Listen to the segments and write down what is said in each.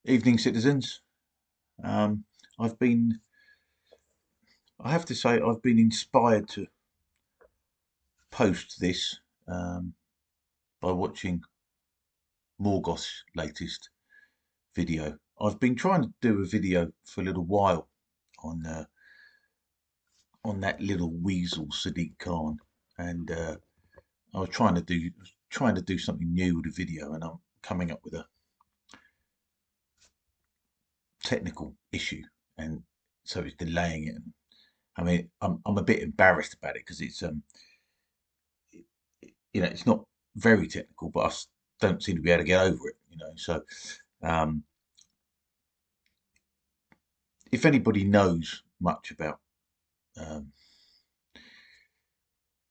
Evening, citizens. Um, I've been, I have to say, I've been inspired to post this by watching Morgoth's latest video. I've been trying to do a video for a little while on that little weasel Sadiq Khan, and I was trying to do something new with the video, and I'm coming up with a technical issue, and so it's delaying it. I mean, I'm a bit embarrassed about it because it's not very technical, but don't seem to be able to get over it. So um, if anybody knows much about um,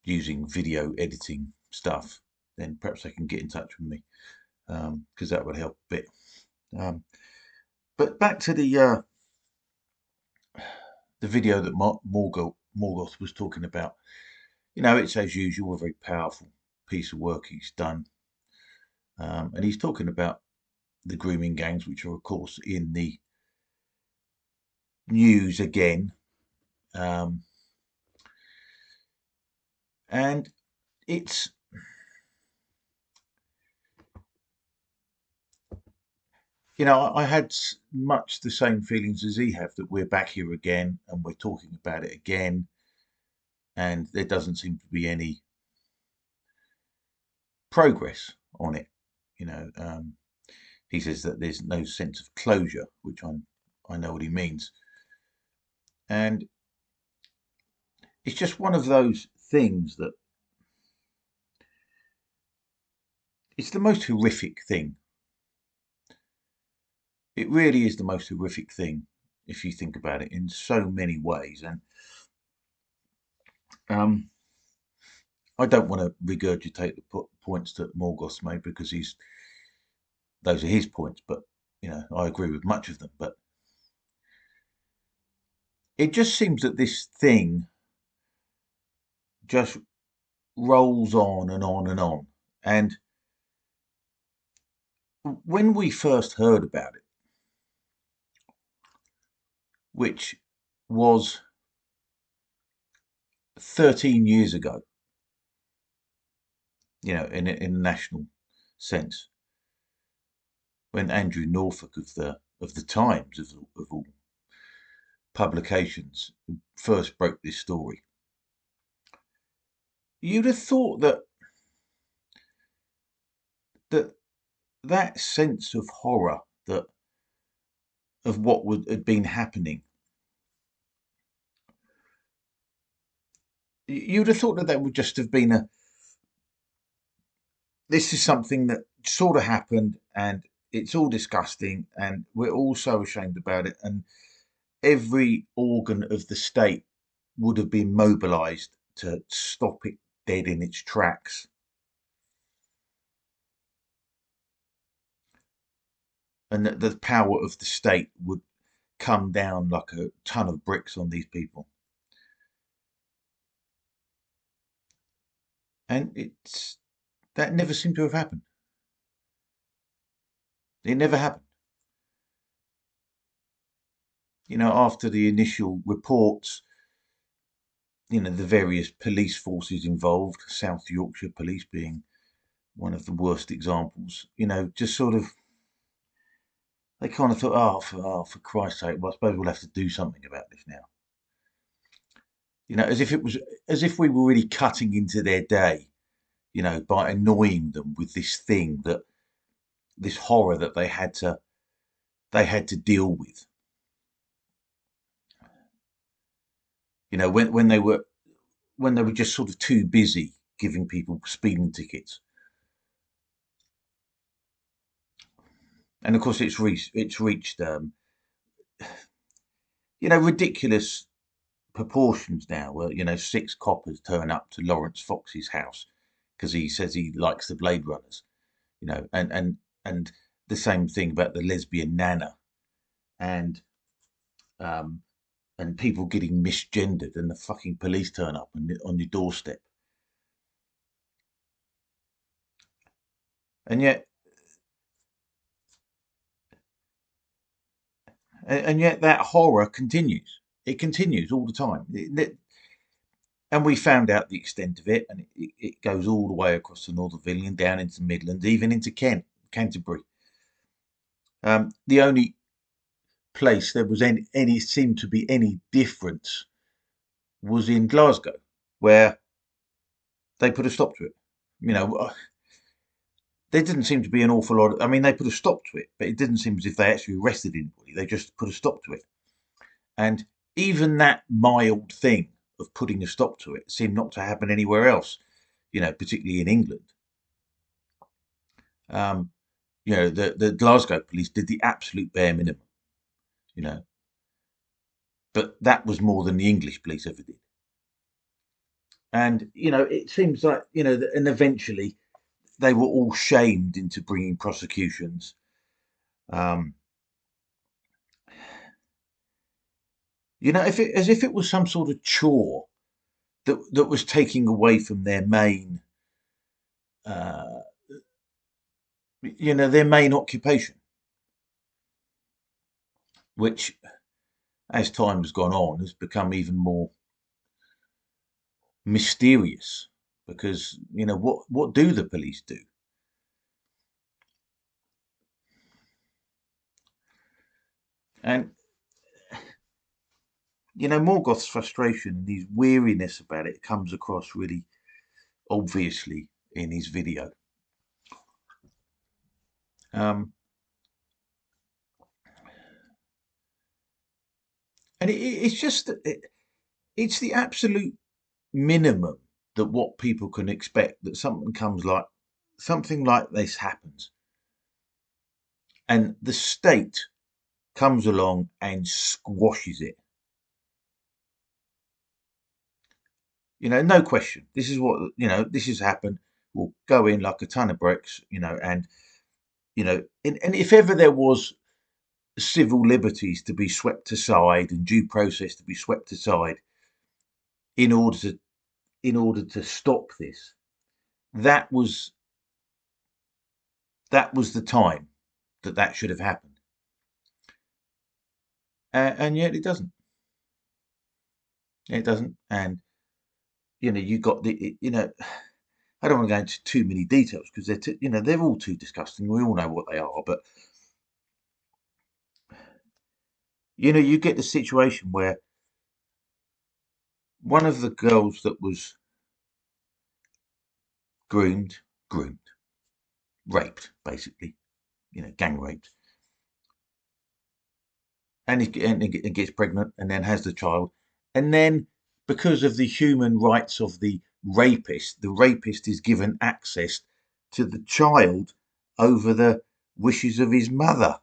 using video editing stuff, then perhaps they can get in touch with me because that would help a bit. Um, but back to the video that Morgoth was talking about. It's as usual a very powerful piece of work he's done, and he's talking about the grooming gangs, which are of course in the news again. Um, and it's I had much the same feelings as he have, that we're back here again and we're talking about it again, and there doesn't seem to be any progress on it. He says that there's no sense of closure, which I know what he means, and it's just one of those things that it's the most horrific thing. It really is the most horrific thing if you think about it in so many ways, and um, I don't want to regurgitate the points that Morgoth made because those are his points, but I agree with much of them. But it just seems that this thing just rolls on and on and on. And when we first heard about it, which was 13 years ago, in a national sense, when Andrew Norfolk of the Times of all publications first broke this story, you'd have thought that that sense of horror that of what had been happening, you'd have thought that would just have been this is something that sort of happened, and it's all disgusting and we're all so ashamed about it, and every organ of the state would have been mobilized to stop it dead in its tracks, and that the power of the state would come down like a ton of bricks on these people. And it's that never seemed to have happened. It never happened. After the initial reports, the various police forces involved, South Yorkshire Police being one of the worst examples, just sort of, they kind of thought, for Christ's sake, well, I suppose we'll have to do something about this now. As if we were really cutting into their day, by annoying them with this thing, this horror that they had to deal with. When they were just sort of too busy giving people speeding tickets. And of course, it's reached ridiculous proportions now. Where 6 coppers turn up to Lawrence Fox's house because he says he likes the Blade Runners. And the same thing about the lesbian nana, and um, and people getting misgendered, and the fucking police turn up on your doorstep. And yet, and yet that horror continues. It continues all the time. And we found out the extent of it, and it goes all the way across the North of England, down into the Midlands, even into Kent, Canterbury. The only place there was any seemed to be any difference was in Glasgow, where they put a stop to it. You know, there didn't seem to be an awful lot. I mean, they put a stop to it, but it didn't seem as if they actually arrested anybody. They just put a stop to it. And even that mild thing of putting a stop to it seemed not to happen anywhere else, you know, particularly in England. You know, the Glasgow police did the absolute bare minimum, you know, but that was more than the English police ever did. And, you know, it seems like, you know, and eventually they were all shamed into bringing prosecutions. You know, as if it was some sort of chore that was taking away from their main, uh, you know, their main occupation, which, as time has gone on, has become even more mysterious. Because, you know, what do the police do? And, you know, Morgoth's frustration and his weariness about it comes across really obviously in his video. And it's just, it's the absolute minimum that what people can expect, that something like this happens. And the state comes along and squashes it. You know, no question. This is what, you know, this has happened. We'll go in like a ton of bricks, you know, and, you know, and if ever there was civil liberties to be swept aside and due process to be swept aside in order to stop this, that was the time that should have happened. And yet it doesn't. It doesn't. And, you know, you got you know, I don't want to go into too many details because you know, they're all too disgusting. We all know what they are. But, you know, you get the situation where one of the girls that was groomed, raped, basically, you know, gang raped, and it gets pregnant and then has the child. And then, because of the human rights of the rapist is given access to the child over the wishes of his mother.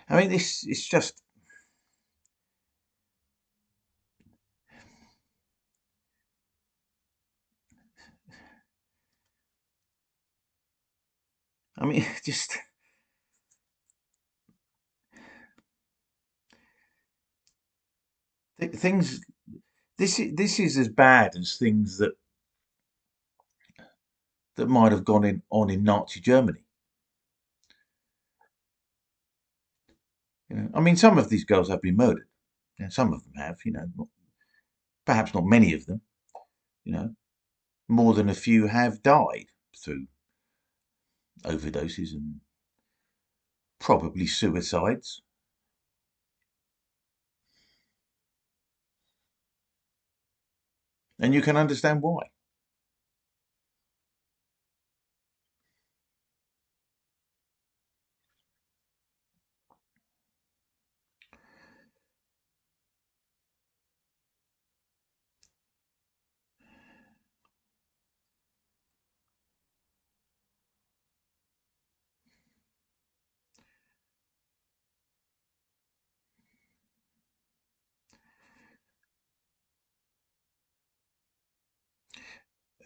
I mean, it's just. I mean, just. Things. This is as bad as things that might have gone on in Nazi Germany. You know, I mean, some of these girls have been murdered. And some of them have, you know, perhaps not many of them. You know, more than a few have died through overdoses and probably suicides. And you can understand why.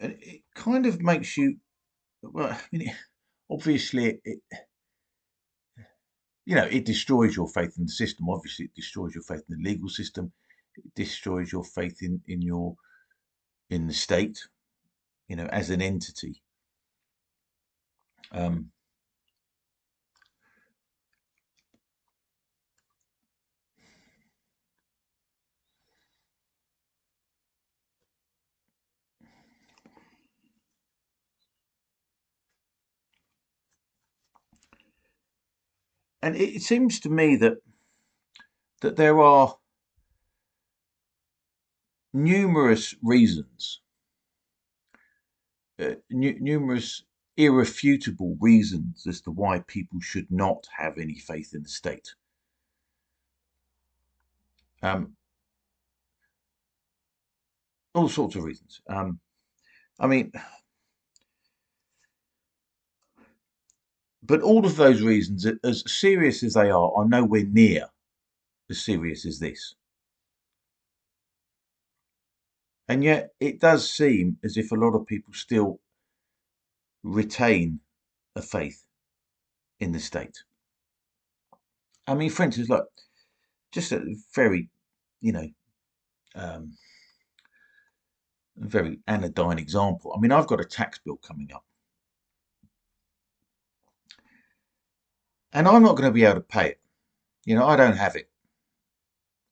And it kind of makes you, well, I mean, obviously, you know, it destroys your faith in the system. Obviously, it destroys your faith in the legal system. It destroys your faith in the state, you know, as an entity. Um, and it seems to me that there are numerous reasons, numerous irrefutable reasons as to why people should not have any faith in the state. Um, all sorts of reasons. I mean, but all of those reasons, as serious as they are nowhere near as serious as this. And yet, it does seem as if a lot of people still retain a faith in the state. I mean, for instance, look, just a very, you know, um, a very anodyne example. I mean, I've got a tax bill coming up, and I'm not going to be able to pay it. I don't have it,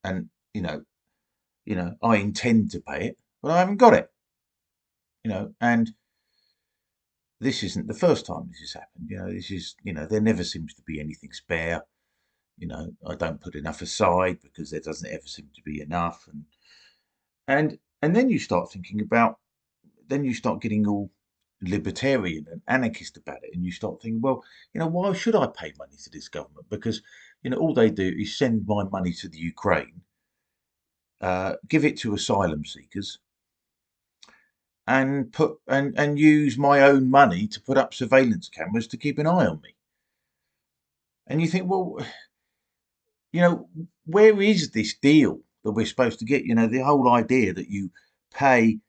and I intend to pay it, but I haven't got it. And this isn't the first time this has happened. This is, there never seems to be anything spare. I don't put enough aside because there doesn't ever seem to be enough, and then you start thinking about, then you start getting all libertarian and anarchist about it, and you start thinking, well, why should I pay money to this government? Because all they do is send my money to the Ukraine, give it to asylum seekers, and use my own money to put up surveillance cameras to keep an eye on me. And you think, well, where is this deal that we're supposed to get? The whole idea that you pay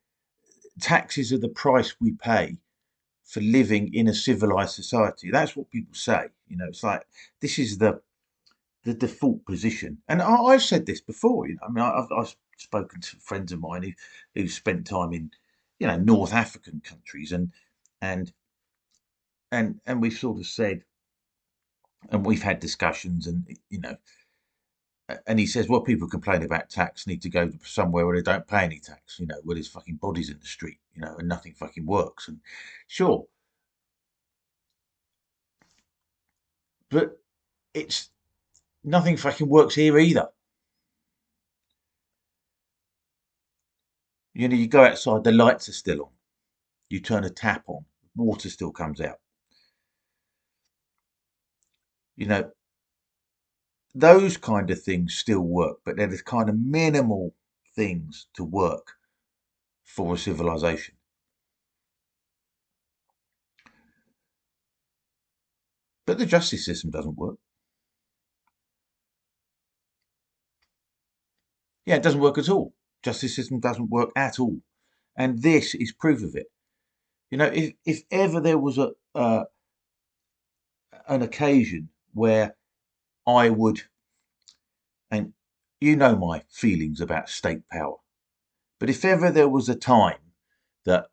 taxes are the price we pay for living in a civilized society. That's what people say. It's like this is the default position. And I've said this before. I mean, I've spoken to friends of mine who spent time in North African countries, and we've sort of said, and we've had discussions, and he says, well, people complain about tax need to go somewhere where they don't pay any tax, where there's fucking bodies in the street, and nothing fucking works. And sure, but it's nothing fucking works here either. You go outside, the lights are still on. You turn a tap on, water still comes out. Those kind of things still work, but they're the kind of minimal things to work for a civilization. But the justice system doesn't work. Yeah, it doesn't work at all. Justice system doesn't work at all. And this is proof of it. If ever there was an occasion where I would, and my feelings about state power, but if ever there was a time that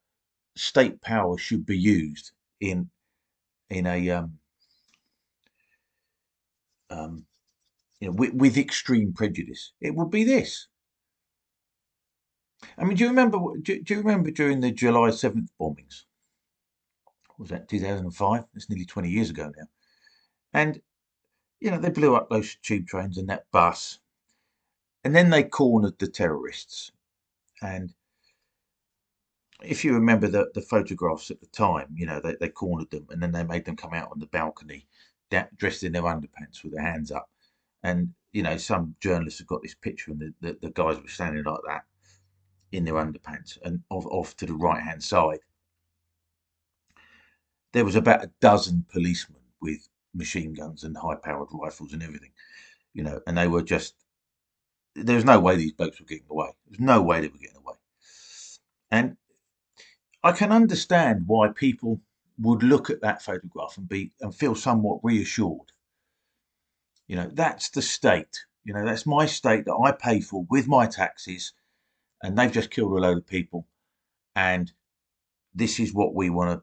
state power should be used in a with extreme prejudice, it would be this. I mean, do you remember? Do you remember during the July 7th bombings? Was that 2005? It's nearly 20 years ago now. And they blew up those tube trains and that bus, and then they cornered the terrorists. And if you remember the photographs at the time, they cornered them, and then they made them come out on the balcony, dressed in their underpants with their hands up. And some journalists have got this picture, and the guys were standing like that in their underpants, and off to the right hand side there was about a dozen policemen with machine guns and high powered rifles and everything, and they were just, there was no way these blokes were getting away. There's no way they were getting away. And I can understand why people would look at that photograph and feel somewhat reassured. That's the state. That's my state that I pay for with my taxes, and they've just killed a load of people. And this is what we want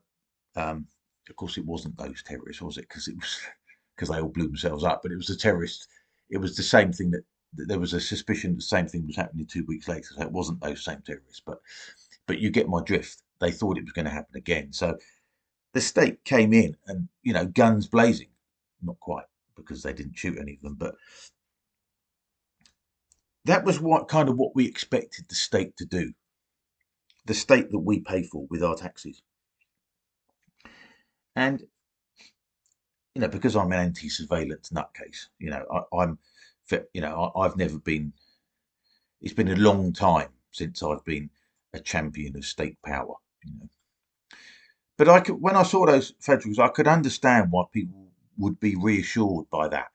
to Of course, it wasn't those terrorists, was it? Because they all blew themselves up. But it was the terrorists. It was the same thing that there was a suspicion the same thing was happening 2 weeks later. So it wasn't those same terrorists. But you get my drift. They thought it was going to happen again. So the state came in and, guns blazing. Not quite, because they didn't shoot any of them, but that was what we expected the state to do. The state that we pay for with our taxes. And, because I'm an anti-surveillance nutcase, I've never been, it's been a long time since I've been a champion of state power, But when I saw those federals, I could understand why people would be reassured by that.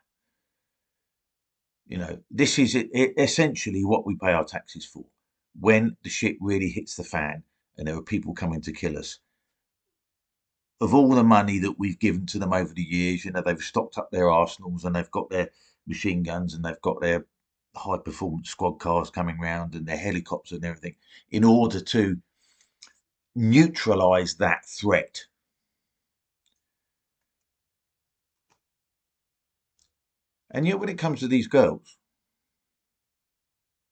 This is essentially what we pay our taxes for. When the shit really hits the fan and there are people coming to kill us, of all the money that we've given to them over the years, they've stocked up their arsenals and they've got their machine guns and they've got their high performance squad cars coming round and their helicopters and everything in order to neutralize that threat. And yet when it comes to these girls,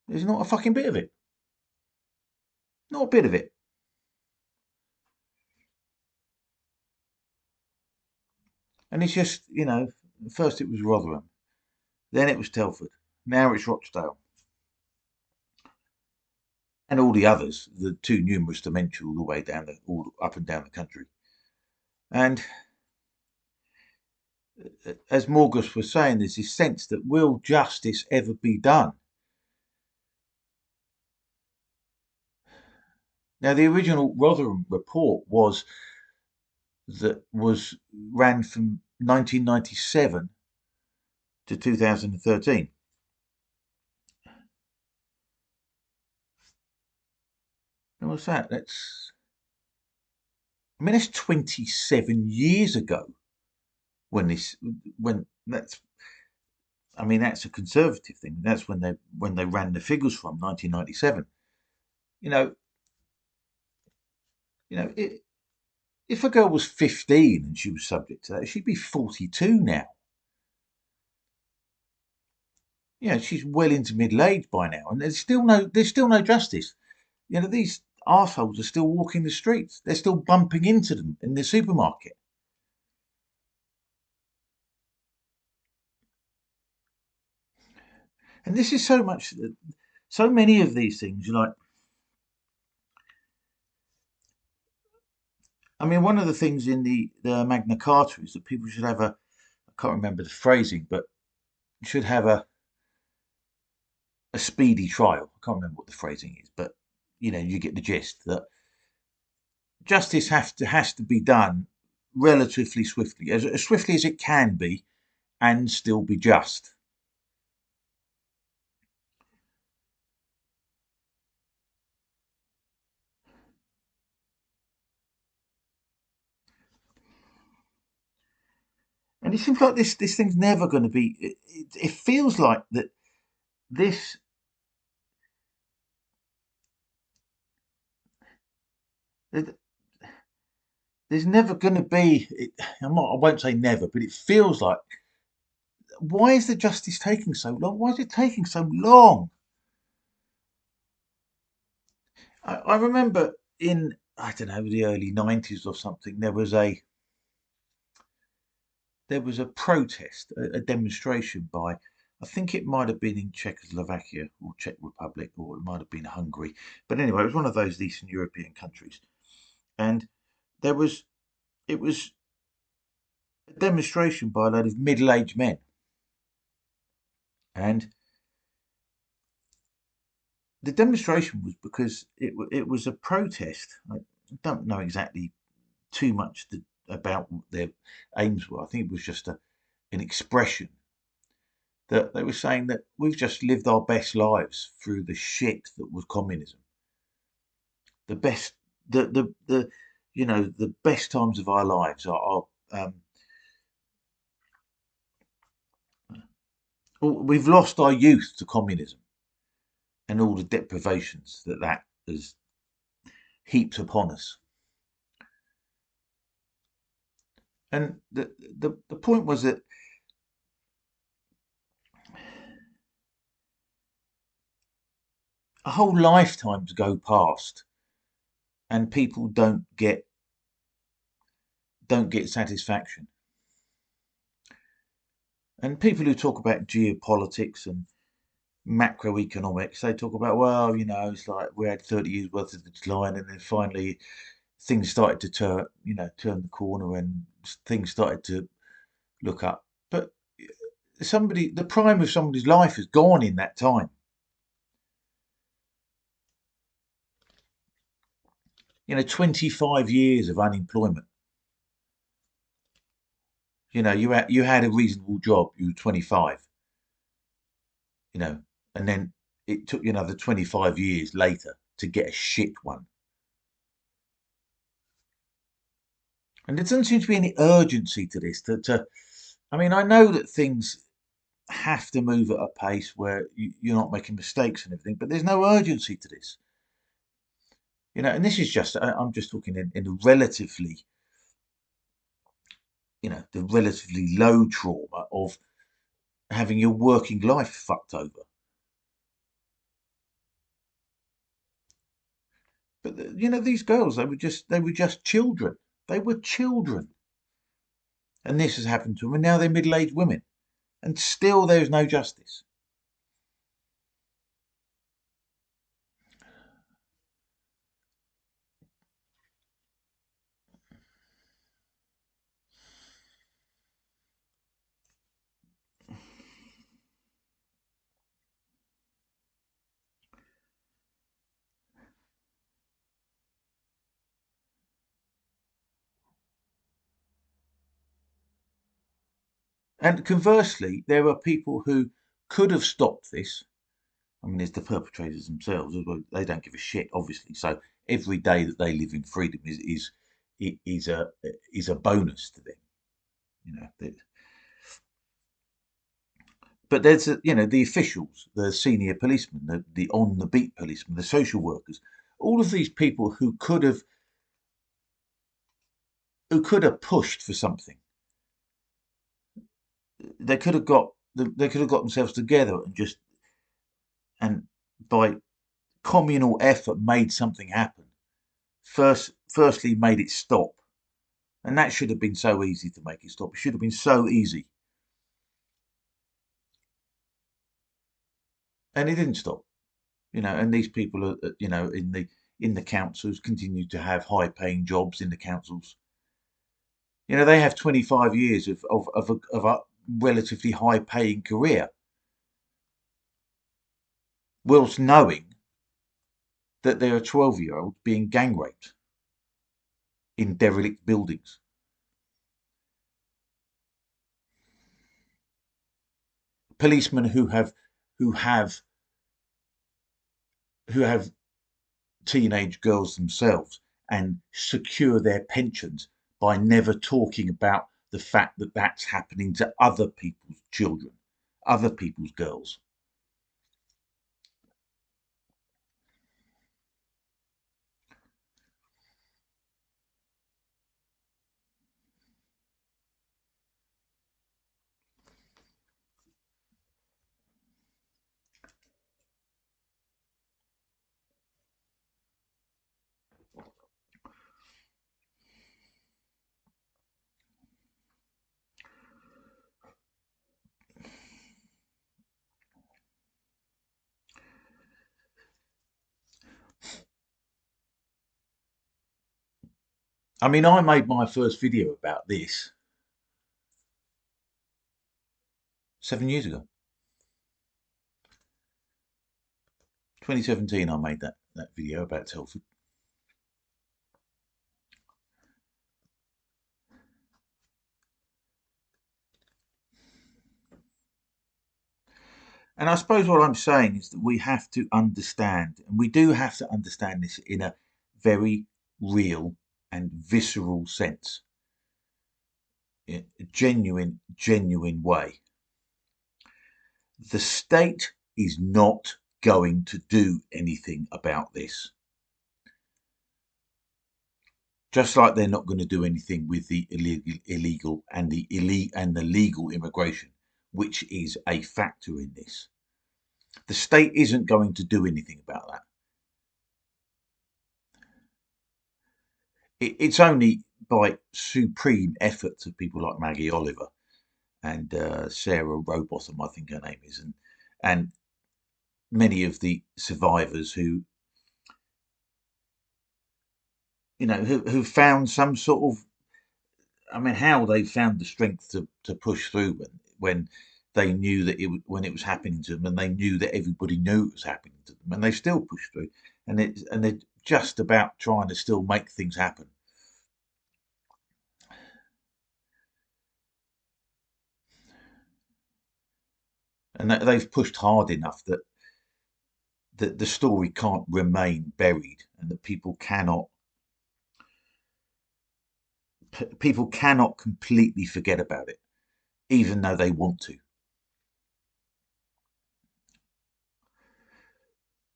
there's not a fucking bit of it. Not a bit of it. And it's just, first it was Rotherham, then it was Telford, now it's Rochdale. And all the others, the too numerous to mention all the way down, all up and down the country. And as Morgus was saying, there's this sense that will justice ever be done? Now, the original Rotherham report ran from 1997 to 2013. And what's that? That's 27 years ago. That's a conservative thing. That's when they ran the figures from 1997. If a girl was 15 and she was subject to that, she'd be 42 now. She's well into middle age by now, and there's still no justice. These arseholes are still walking the streets. They're still bumping into them in the supermarket. And this is so many of these things. One of the things in the Magna Carta is that people should have I can't remember the phrasing, but should have a speedy trial. I can't remember what the phrasing is, but you get the gist, that justice has to be done relatively swiftly, as swiftly as it can be, and still be just. And it seems like this thing's never going to be. It feels like that this. There's never going to be. I won't say never, but it feels like. Why is the justice taking so long? Why is it taking so long? I remember in, I don't know, the early 90s or something, there was a protest, a demonstration by, I think it might have been in Czechoslovakia or Czech Republic, or it might have been Hungary. But anyway, it was one of those Eastern European countries. And it was a demonstration by a load of middle-aged men. And the demonstration was because it was a protest. I don't know exactly too much about what their aims were. I think it was just an expression that they were saying that we've just lived our best lives through the shit that was communism. The best, the best times of our lives are we've lost our youth to communism and all the deprivations that has heaped upon us. And the point was that a whole lifetimes go past and people don't get satisfaction. And people who talk about geopolitics and macroeconomics, they talk about, well, it's like we had 30 years worth of decline, and then finally things started to turn the corner, and things started to look up. But the prime of somebody's life has gone in that time. 25 years of unemployment. You had a reasonable job. You were 25. And then it took you another 25 years later to get a shit one. And there doesn't seem to be any urgency to this. I mean, I know that things have to move at a pace where you're not making mistakes and everything, but there's no urgency to this. And this is I'm just talking in the relatively low trauma of having your working life fucked over. But these girls, they were just children. They were children, and this has happened to them, and now they're middle-aged women, and still there's no justice. And conversely, there are people who could have stopped this. I mean, there's the perpetrators themselves. They don't give a shit, obviously. So every day that they live in freedom is a bonus to them. You know, but there's the officials, the senior policemen, the on the beat policemen, the social workers, all of these people who could have pushed for something. They could have got themselves together and by communal effort made something happen. Firstly, made it stop, and that should have been so easy to make it stop. It should have been so easy, and it didn't stop. And these people are, in the councils continue to have high-paying jobs in the councils. They have 25 years of a relatively high-paying career, whilst knowing that there are 12-year-olds being gang raped in derelict buildings. Policemen who have teenage girls themselves and secure their pensions by never talking about the fact that that's happening to other people's children, other people's girls. I mean, I made my first video about this 7 years ago. 2017, I made that video about Telford. And I suppose what I'm saying is that we have to understand, and we do have to understand this in a very real and visceral sense, in a genuine way. The state is not going to do anything about this. just like they're not going to do anything with the illegal and the legal immigration, which is a factor in this. The state isn't going to do anything about that. It's only by supreme efforts of people like Maggie Oliver and Sarah Rowbotham, I think her name is, and many of the survivors who, who found some sort of, how they found the strength to push through when they knew that when it was happening to them, and they knew that everybody knew it was happening to them, and they still pushed through, and they're just about trying to still make things happen. And they've pushed hard enough that the story can't remain buried, and that people cannot completely forget about it, even though they want to.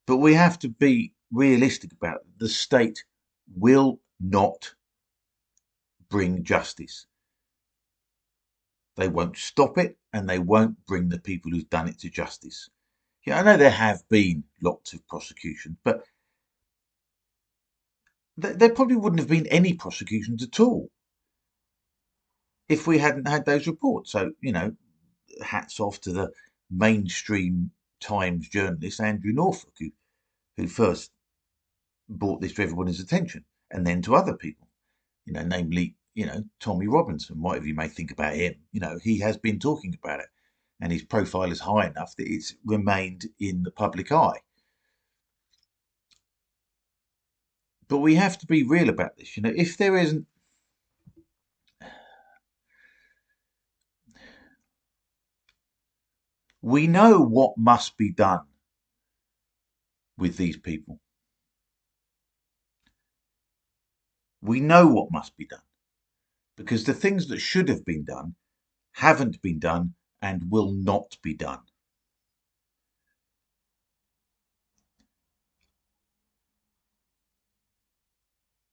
But we have to be realistic about it. The state will not bring justice. They won't stop it, and they won't bring the people who've done it to justice. Yeah, I know there have been lots of prosecutions, but there probably wouldn't have been any prosecutions at all if we hadn't had those reports. So, hats off to the mainstream Times journalist Andrew Norfolk, who first brought this to everybody's attention, and then to other people, namely, Tommy Robinson. Whatever you may think about him, he has been talking about it, and his profile is high enough that it's remained in the public eye. But we have to be real about this. If there isn't, we know what must be done with these people. We know what must be done, because the things that should have been done haven't been done and will not be done.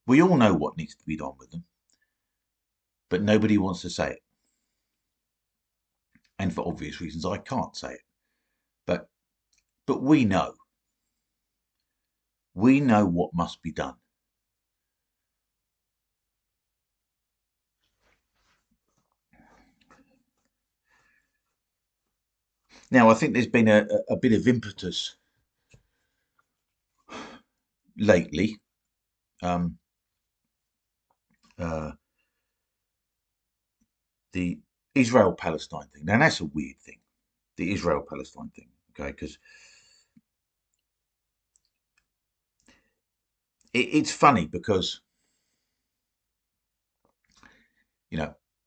We all know what needs to be done with them, but nobody wants to say it. And for obvious reasons, I can't say it. But we know. We know what must be done. Now, I think there's been a bit of impetus lately. The Israel-Palestine thing. Now, that's a weird thing, the Israel-Palestine thing, okay? Because it's funny because,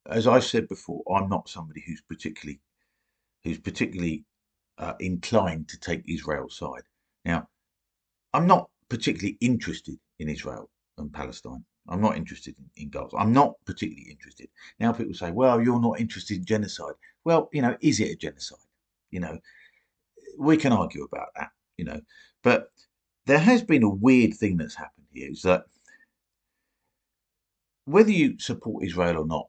as I said before, I'm not somebody who's particularly inclined to take Israel's side. Now, I'm not particularly interested in Israel and Palestine. I'm not interested in Gaza. I'm not particularly interested. Now people say, well, you're not interested in genocide. Well, is it a genocide? We can argue about that, but there has been a weird thing that's happened here, is that whether you support Israel or not,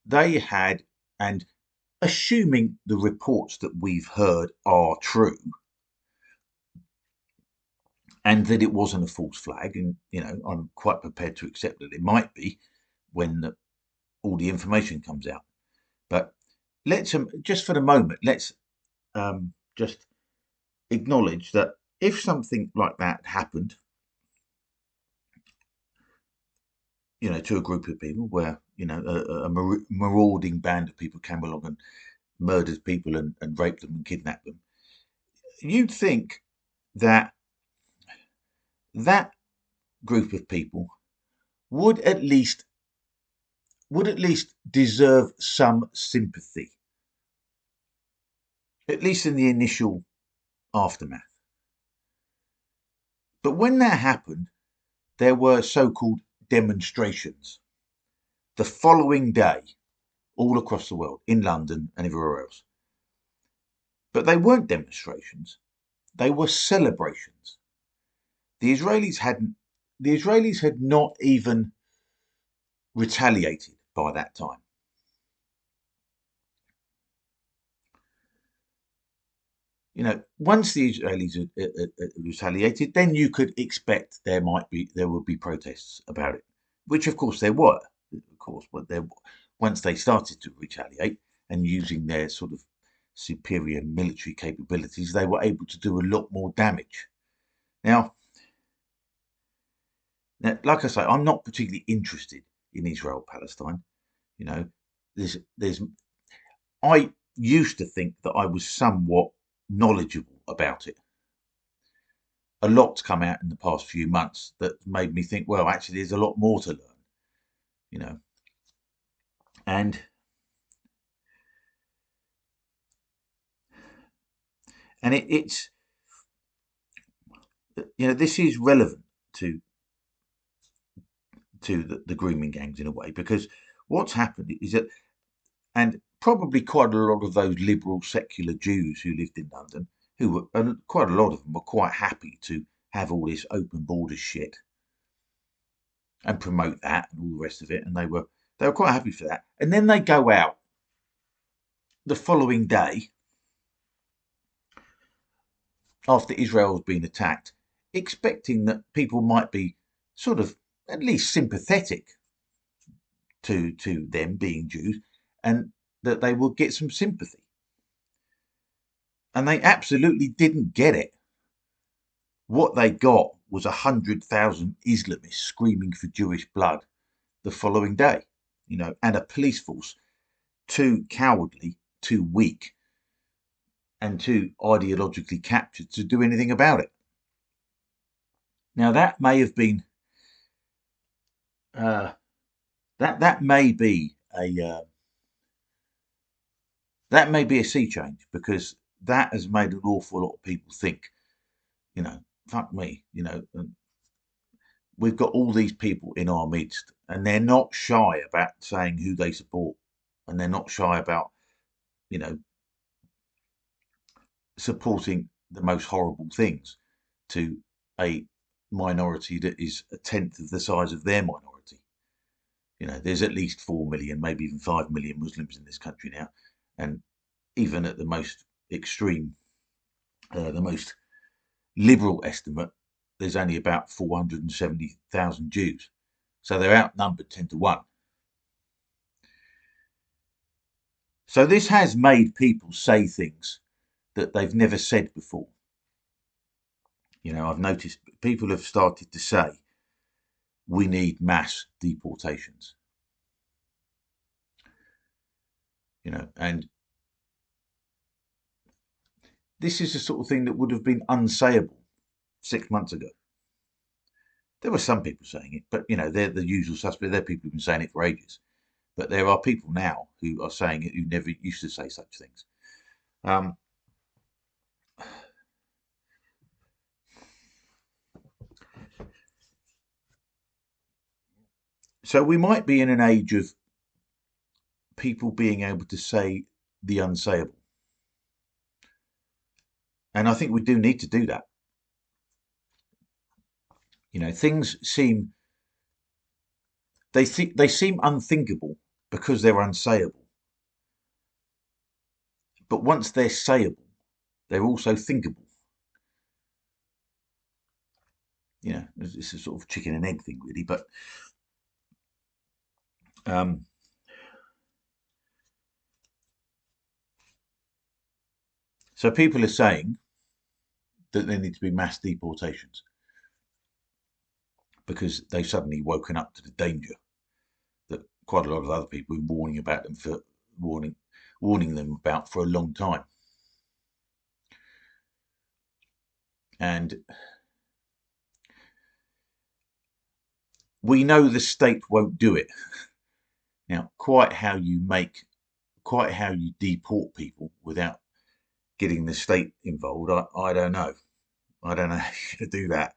they had, and assuming the reports that we've heard are true, and that it wasn't a false flag, and I'm quite prepared to accept that it might be when all the information comes out. But let's just for the moment, let's just acknowledge that if something like that happened, to a group of people, where a marauding band of people came along and murdered people and raped them and kidnapped them, you'd think that that group of people would at least deserve some sympathy, at least in the initial aftermath. But when that happened, there were so-called demonstrations the following day all across the world, in London and everywhere else. But they weren't demonstrations, they were celebrations. The Israelis had not even retaliated by that time. You know, once the Israelis retaliated, then you could expect there would be protests about it, which of course there were, of course, but once they started to retaliate and using their sort of superior military capabilities, they were able to do a lot more damage. Now, like I say, I'm not particularly interested in Israel-Palestine. You know, I used to think that I was somewhat knowledgeable about it. A lot's come out in the past few months that made me think, well, actually, there's a lot more to learn, you know. And it's, you know, this is relevant to the grooming gangs in a way, because what's happened is that, and probably quite a lot of those liberal secular Jews who lived in London, who were, and quite a lot of them were quite happy to have all this open borders shit and promote that and all the rest of it, and they were quite happy for that. And then they go out the following day after Israel's been attacked, expecting that people might be sort of at least sympathetic to them being Jews, and that they would get some sympathy. And they absolutely didn't get it. What they got was 100,000 Islamists screaming for Jewish blood the following day, you know, and a police force too cowardly, too weak, and too ideologically captured to do anything about it. Now that may have been that may be a sea change, because that has made an awful lot of people think, you know, fuck me, you know, we've got all these people in our midst, and they're not shy about saying who they support, and they're not shy about, you know, supporting the most horrible things to a minority that is a tenth of the size of their minority. You know, there's at least 4 million, maybe even 5 million Muslims in this country now, and even at the most extreme, the most liberal estimate, there's only about 470,000 Jews. So they're outnumbered 10 to 1. So this has made people say things that they've never said before. You know, I've noticed people have started to say, we need mass deportations. You know, and this is the sort of thing that would have been unsayable 6 months ago. There were some people saying it, but, you know, they're the usual suspects. They're people who've been saying it for ages. But there are people now who are saying it who never used to say such things. So we might be in an age of people being able to say the unsayable. And I think we do need to do that. You know, things seem, they seem unthinkable because they're unsayable. But once they're sayable, they're also thinkable. You know, it's a sort of chicken and egg thing, really. But so people are saying that there need to be mass deportations because they've suddenly woken up to the danger that quite a lot of other people have been warning about them for warning them about for a long time. And we know the state won't do it. Now, quite how you deport people without getting the state involved, I don't know. I don't know how to do that.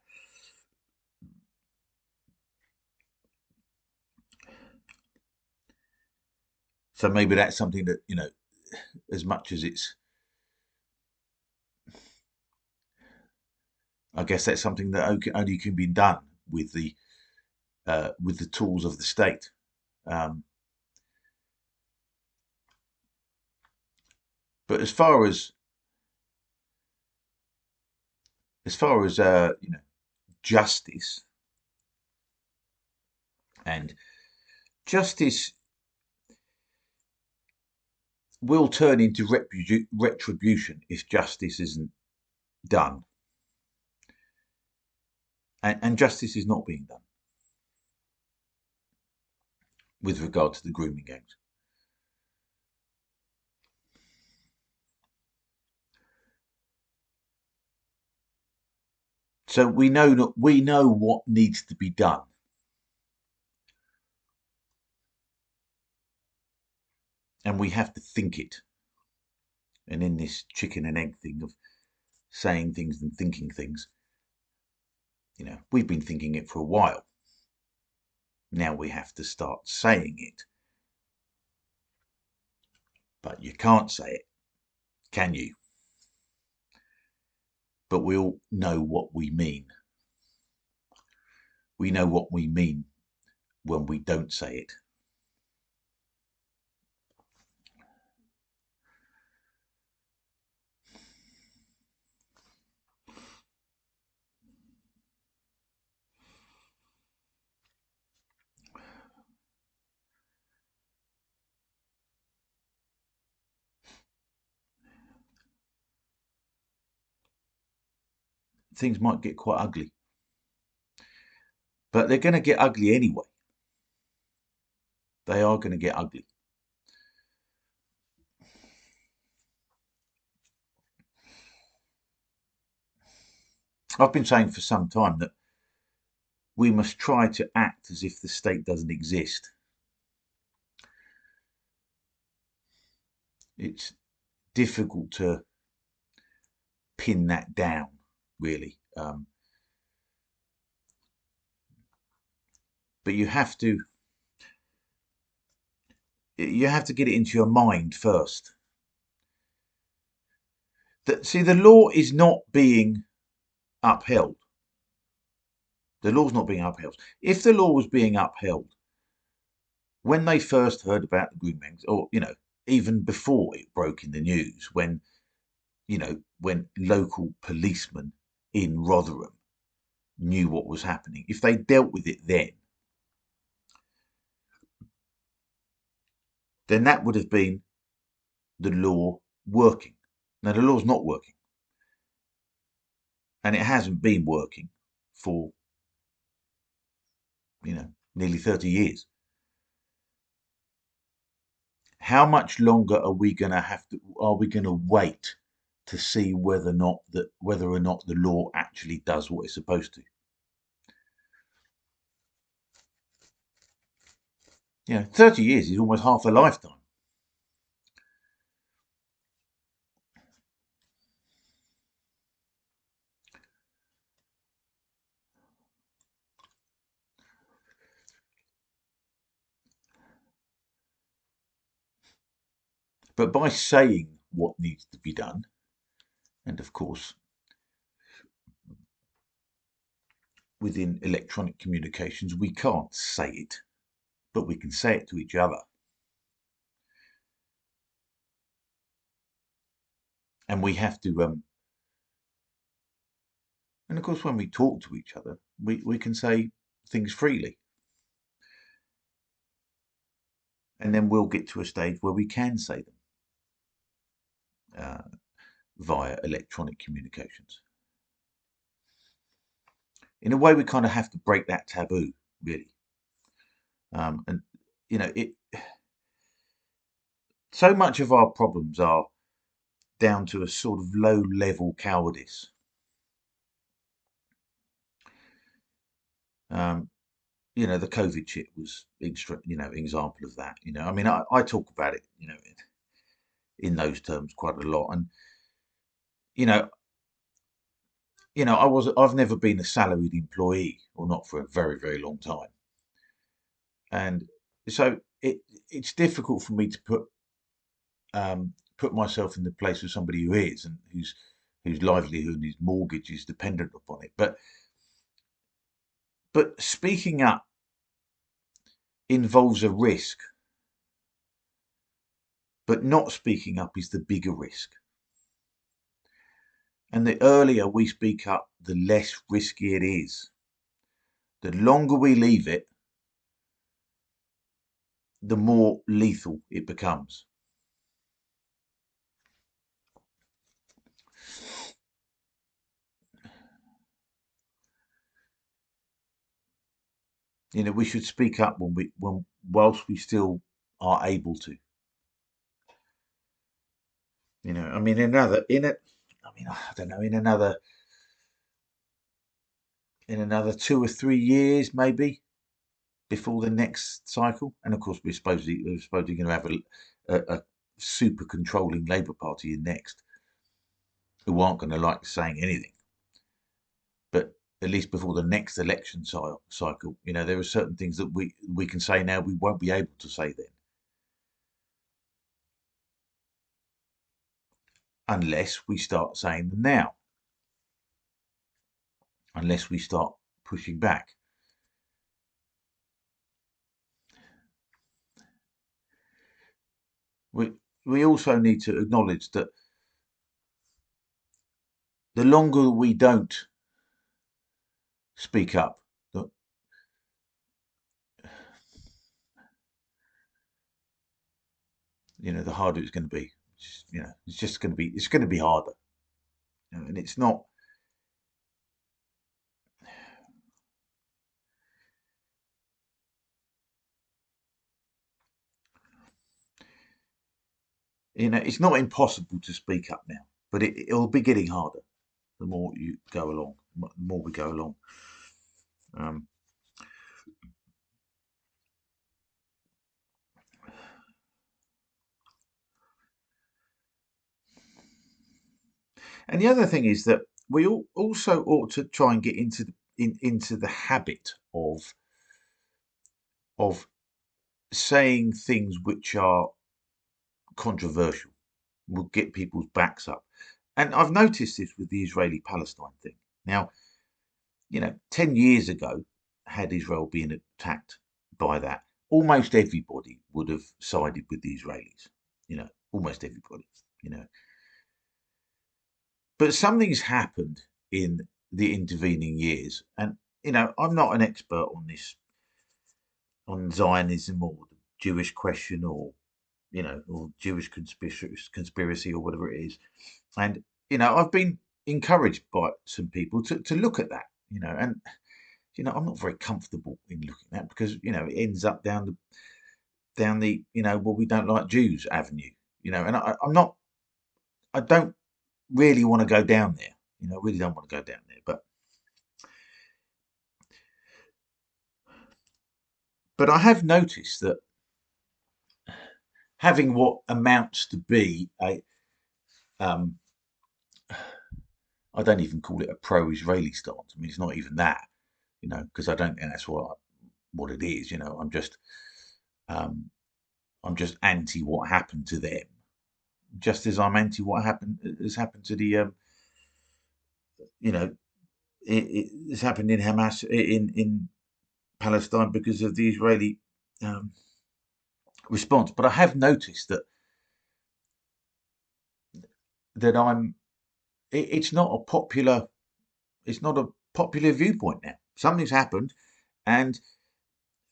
So maybe that's something that, you know, as much as it's, I guess that's something that only can be done with the tools of the state. But as far as justice, and justice will turn into retribution if justice isn't done, and justice is not being done with regard to the grooming gangs. So we know what needs to be done. And we have to think it. And in this chicken and egg thing of saying things and thinking things, we've been thinking it for a while. Now we have to start saying it. But you can't say it, can you? But we all know what we mean. We know what we mean when we don't say it. Things might get quite ugly. But they're going to get ugly anyway. They are going to get ugly. I've been saying for some time that we must try to act as if the state doesn't exist. It's difficult to pin that down, really. But you have to get it into your mind first. See, the law is not being upheld. The law's not being upheld. If the law was being upheld, when they first heard about the grooming gangs, or even before it broke in the news, when local policemen in Rotherham knew what was happening, if they dealt with it then that would have been the law working. Now the law's not working, and it hasn't been working for nearly 30 years. How much longer are we going to wait to see whether or not the law actually does what it's supposed to? 30 years is almost half a lifetime. But by saying what needs to be done, and of course, within electronic communications, we can't say it, but we can say it to each other. And we have to, and of course, when we talk to each other, we can say things freely. And then we'll get to a stage where we can say them via electronic communications. In a way, we kind of have to break that taboo, really. And so much of our problems are down to a sort of low-level cowardice. The COVID shit was, example of that. I mean, I talk about it, in those terms quite a lot, and I've never been a salaried employee, or not for a very, very long time, and so it's difficult for me to put myself in the place of somebody who is, and whose livelihood and his mortgage is dependent upon it. But speaking up involves a risk, but not speaking up is the bigger risk. And the earlier we speak up, the less risky it is. The longer we leave it, the more lethal it becomes. You know, we should speak up whilst we still are able to. You know, I mean, I don't know, in another 2 or 3 years, maybe, before the next cycle. And of course, we're supposedly going to have a super controlling Labour Party in next, who aren't going to like saying anything. But at least before the next election cycle, you know, there are certain things that we can say now we won't be able to say then, unless we start saying them now, unless we start pushing back. We also need to acknowledge that the longer we don't speak up, you know, the harder it's going to be. You know, it's going to be harder, you know, and it's not. You know, it's not impossible to speak up now, but it'll be getting harder the more you go along, the more we go along. And the other thing is that we also ought to try and get into the habit of saying things which are controversial, will get people's backs up. And I've noticed this with the Israeli-Palestine thing. Now, you know, 10 years ago, had Israel been attacked by that, almost everybody would have sided with the Israelis. You know, almost everybody, you know. But something's happened in the intervening years. And, you know, I'm not an expert on this, on Zionism or the Jewish question, or, you know, or Jewish conspiracy or whatever it is. And, you know, I've been encouraged by some people to look at that, you know, and, you know, I'm not very comfortable in looking at that, because, you know, it ends up down the, you know, well, we don't like Jews avenue, you know, and I don't really want to go down there, you know, I really don't want to go down there, but I have noticed that having what amounts to be I don't even call it a pro-Israeli stance. I mean, it's not even that, you know, because I don't think that's what it is. You know, um, I'm just anti what happened to them, just as I'm anti what has happened to the, you know, it's happened in Hamas in Palestine because of the Israeli response. But I have noticed that it's not a popular viewpoint now. Something's happened, and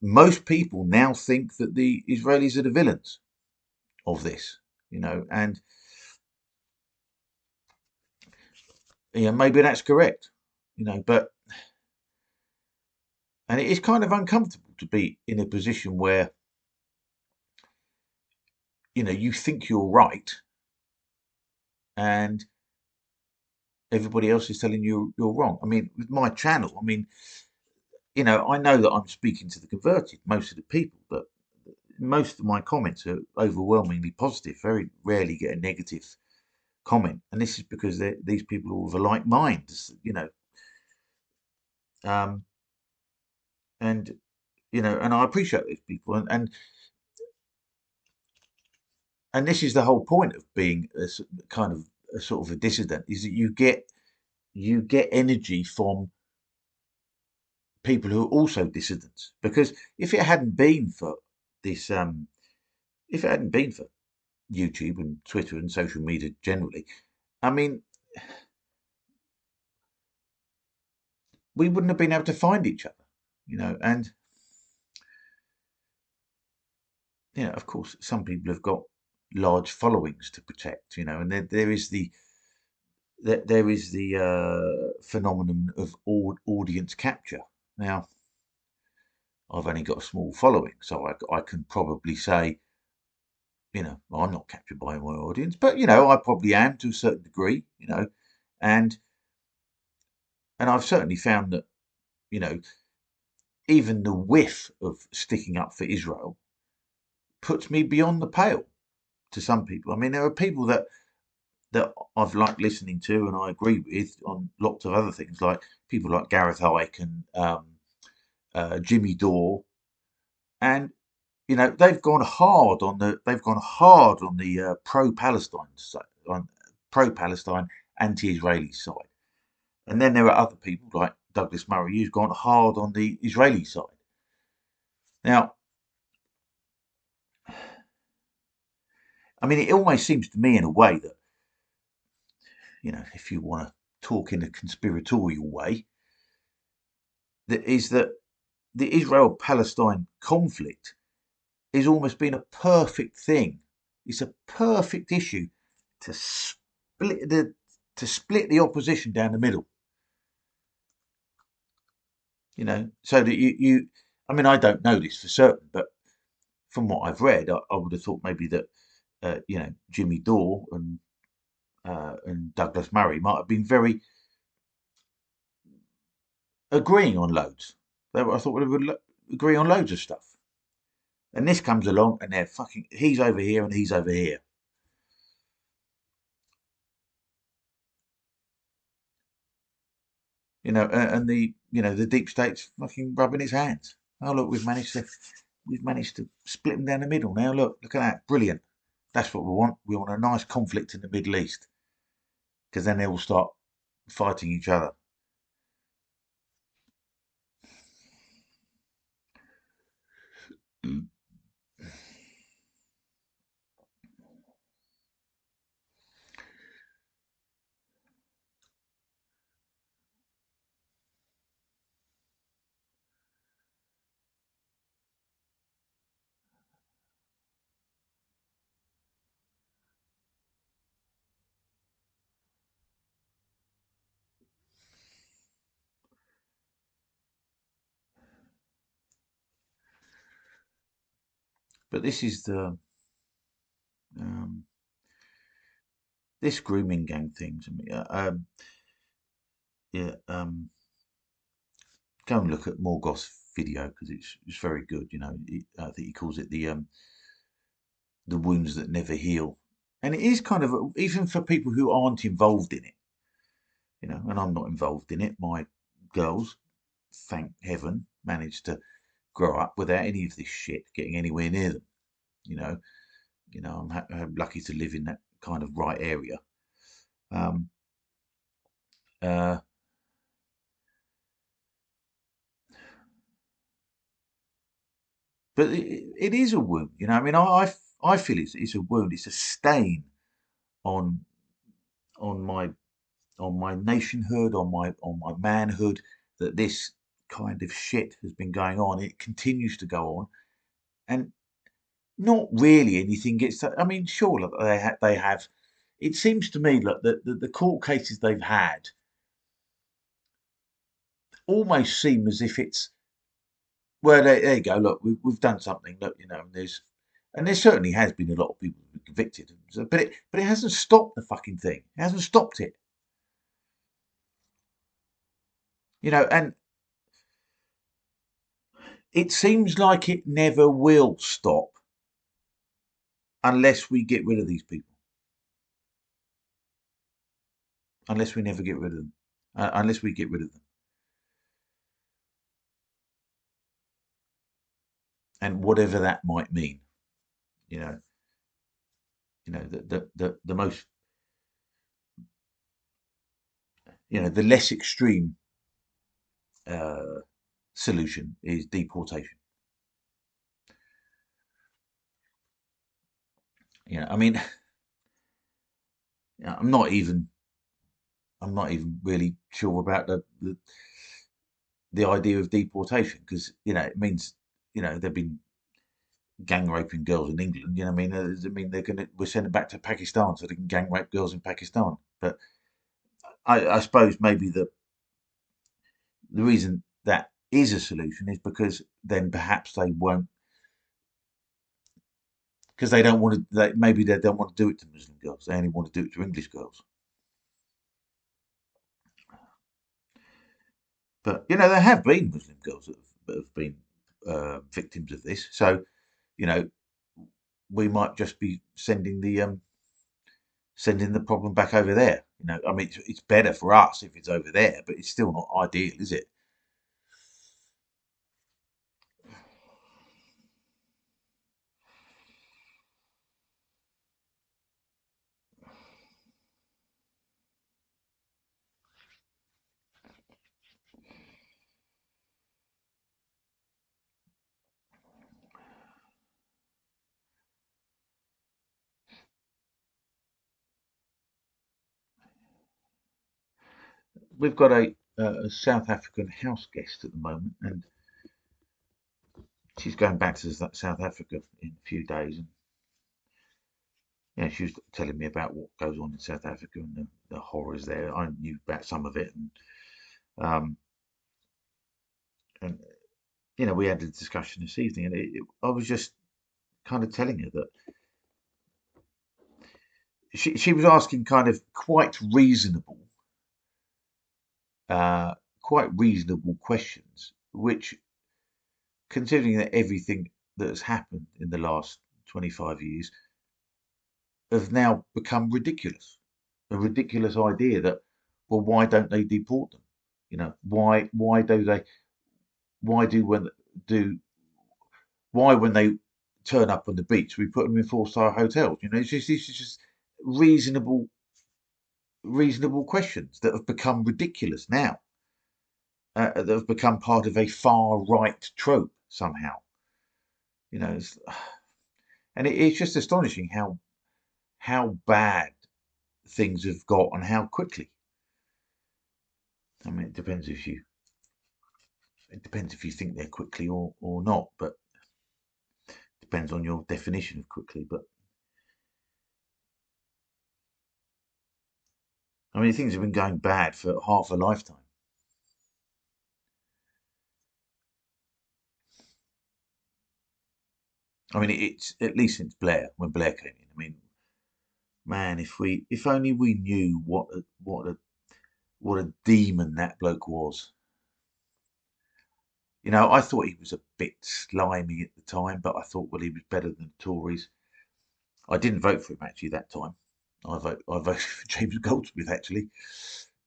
most people now think that the Israelis are the villains of this, you know, and yeah, maybe that's correct, you know, and it is kind of uncomfortable to be in a position where, you know, you think you're right and everybody else is telling you you're wrong. I mean, with my channel, I mean, you know that I'm speaking to the converted, most of the people, but most of my comments are overwhelmingly positive. Very rarely get a negative comment, and this is because these people are of a like mind, you know. And you know, and I appreciate these people, and this is the whole point of being kind of a sort of a dissident, is that you get energy from people who are also dissidents. Because if it hadn't been for this, if it hadn't been for YouTube and Twitter and social media generally, I mean, we wouldn't have been able to find each other, and of course, some people have got large followings to protect, and there is the phenomenon of audience capture. Now, I've only got a small following, so I can probably say, I'm not captured by my audience, but I probably am to a certain degree, and I've certainly found that, even the whiff of sticking up for Israel puts me beyond the pale to some people. I mean, there are people that I've liked listening to and I agree with on lots of other things, like people like Gareth Icke and Jimmy Dore, and they've gone hard on the pro-Palestine side, on pro-Palestine, anti-Israeli side, and then there are other people like Douglas Murray who's gone hard on the Israeli side. Now, I mean, it almost seems to me in a way that, if you want to talk in a conspiratorial way, that the Israel-Palestine conflict has almost been a perfect thing. It's a perfect issue to split the opposition down the middle. So that you I mean, I don't know this for certain, but from what I've read, I would have thought maybe that Jimmy Dore and Douglas Murray might have been very agreeing on loads. I thought we would agree on loads of stuff. And this comes along and they're he's over here and he's over here. And the deep state's fucking rubbing its hands. Oh look, we've managed to split them down the middle now. Look at that, brilliant. That's what we want. We want a nice conflict in the Middle East, because then they will start fighting each other. But this is this grooming gang thing to me. Yeah, go and look at Morgoth's video because it's very good. I think he calls it the wounds that never heal, and it is kind of even for people who aren't involved in it. And I'm not involved in it. My girls, thank heaven, managed to grow up without any of this shit getting anywhere near them. I'm lucky to live in that kind of right area. Um, uh, but it is a wound. I mean, I feel it's a wound. It's a stain on on my nationhood, on my manhood, that this kind of shit has been going on. It continues to go on, and not really anything gets. I mean, sure, look, they have. It seems to me that the court cases they've had almost seem as if it's, well, there you go. Look, we've done something. Look, and there certainly has been a lot of people who've been convicted, but it hasn't stopped the fucking thing. It hasn't stopped it. And it seems like it never will stop unless we get rid of these people. Unless we never get rid of them. Unless we get rid of them. And whatever that might mean, you know, the most, the less extreme solution is deportation. I mean, I'm not even really sure about the idea of deportation, because it means they've been gang raping girls in England. I mean, we're sending back to Pakistan so they can gang rape girls in Pakistan. But I suppose maybe the reason that is a solution is because then perhaps they won't, because they don't want to. Maybe they don't want to do it to Muslim girls. They only want to do it to English girls. But there have been Muslim girls that have been victims of this. So we might just be sending the problem back over there. I mean, it's better for us if it's over there, but it's still not ideal, is it? We've got a South African house guest at the moment, and she's going back to South Africa in a few days. And she was telling me about what goes on in South Africa and the horrors there. I knew about some of it, um, and we had a discussion this evening, and I was just kind of telling her that she was asking kind of uh, quite reasonable questions, which, considering that everything that has happened in the last 25 years, have now become ridiculous. A ridiculous idea that, well, why don't they deport them? Why do they? Why do when do why when they turn up on the beach we put them in 4-star hotels? It's just reasonable questions that have become ridiculous now. That have become part of a far right trope somehow. It's, and it's just astonishing how bad things have got and how quickly. I mean, it depends if you think they're quickly or not, but it depends on your definition of quickly. But I mean, things have been going bad for half a lifetime. I mean, it's at least since Blair, when Blair came in. I mean, man, if only we knew what a demon that bloke was. I thought he was a bit slimy at the time, but I thought, well, he was better than the Tories. I didn't vote for him actually that time. I voted for James Goldsmith actually.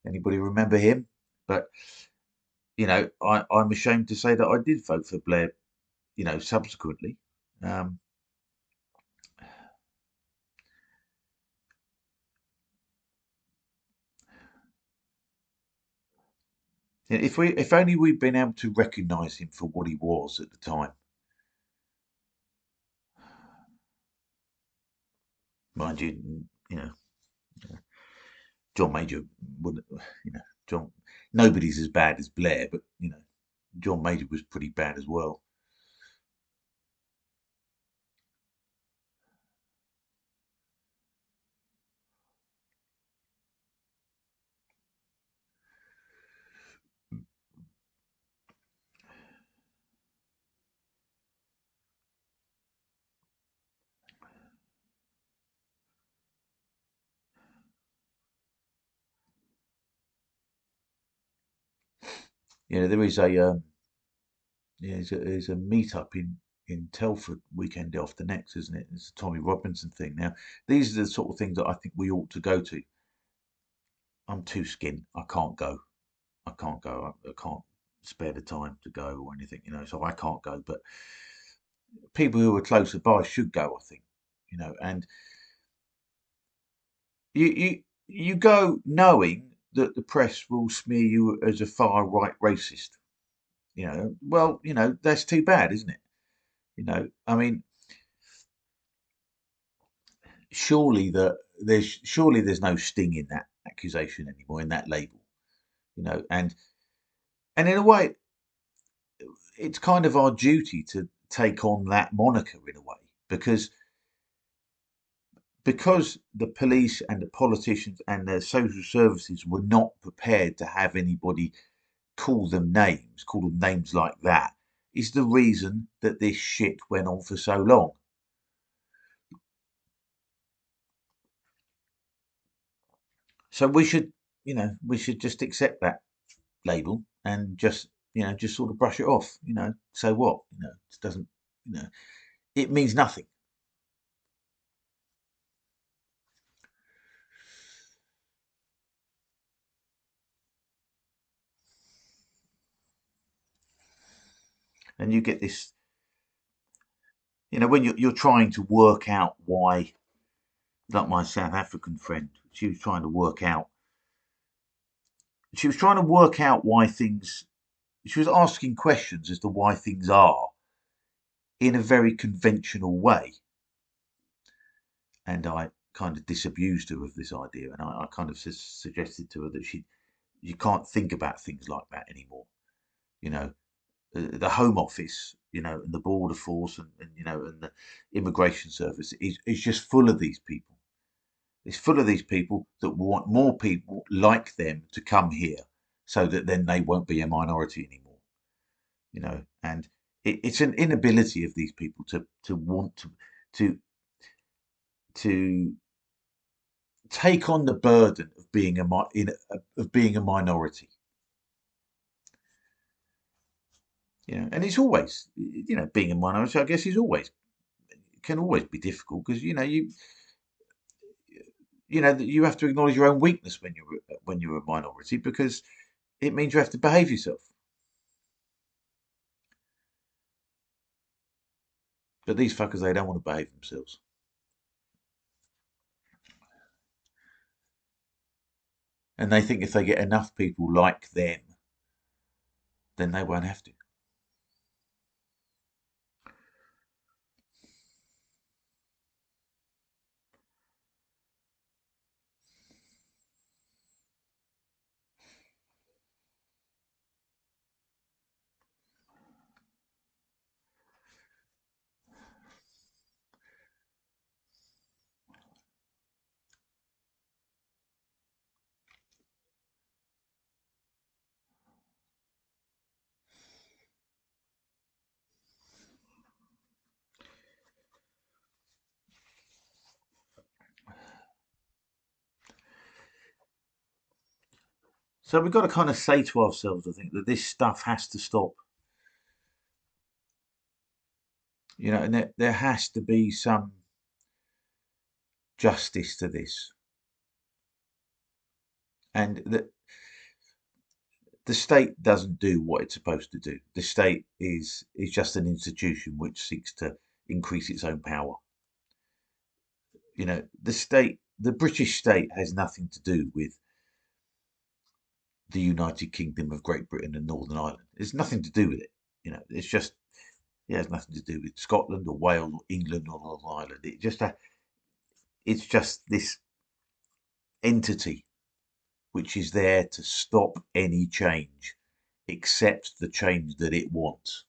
Anybody remember him? But I'm ashamed to say that I did vote for Blair. Subsequently. Um, if only we'd been able to recognise him for what he was at the time. Mind you, John Major wouldn't. John. Nobody's as bad as Blair, but John Major was pretty bad as well. There is there's a meet up in Telford weekend after next, isn't it? It's a Tommy Robinson thing. Now, these are the sort of things that I think we ought to go to. I'm too skint. I can't go. I can't go. I can't spare the time to go or anything, so I can't go. But people who are closer by should go, I think, and you go knowing that the press will smear you as a far right racist. Well, that's too bad, isn't it? I mean, surely there's no sting in that accusation anymore, in that label, and in a way, it's kind of our duty to take on that moniker in a way, because the police and the politicians and the social services were not prepared to have anybody call them names like that, is the reason that this shit went on for so long. So we should just accept that label and just sort of brush it off. So what? It doesn't. It means nothing. And you get this, when you're trying to work out why, like my South African friend, she was trying to work out why things. She was asking questions as to why things are in a very conventional way. And I kind of disabused her of this idea, and I kind of suggested to her that you can't think about things like that anymore. You know, the Home Office, and the Border Force, and the Immigration Service is just full of these people. It's full of these people that want more people like them to come here, so that then they won't be a minority anymore. And it's an inability of these people to want to to take on the burden of being a minority. And it's always, being a minority, I guess, is always can always be difficult, because you have to acknowledge your own weakness when you're a minority, because it means you have to behave yourself. But these fuckers, they don't want to behave themselves, and they think if they get enough people like them, then they won't have to. So we've got to kind of say to ourselves, I think, that this stuff has to stop. And there has to be some justice to this. And the state doesn't do what it's supposed to do. The state is just an institution which seeks to increase its own power. The British state has nothing to do with the United Kingdom of Great Britain and Northern Ireland. It's nothing to do with it. It's just it has nothing to do with Scotland or Wales or England or Northern Ireland. It's just this entity which is there to stop any change except the change that it wants.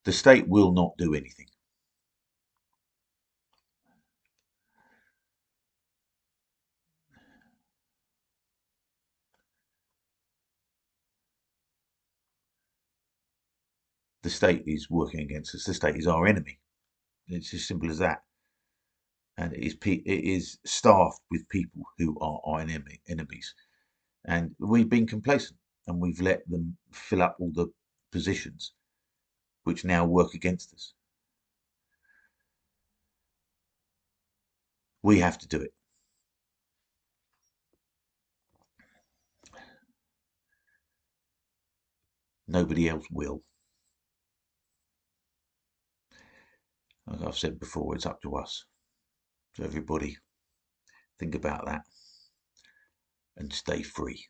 The state will not do anything. The state is working against us. The state is our enemy. It's as simple as that. And it is staffed with people who are our enemies. And we've been complacent, and we've let them fill up all the positions which now work against us. We have to do it. Nobody else will. Like I've said before, it's up to us. So everybody, think about that. and stay free.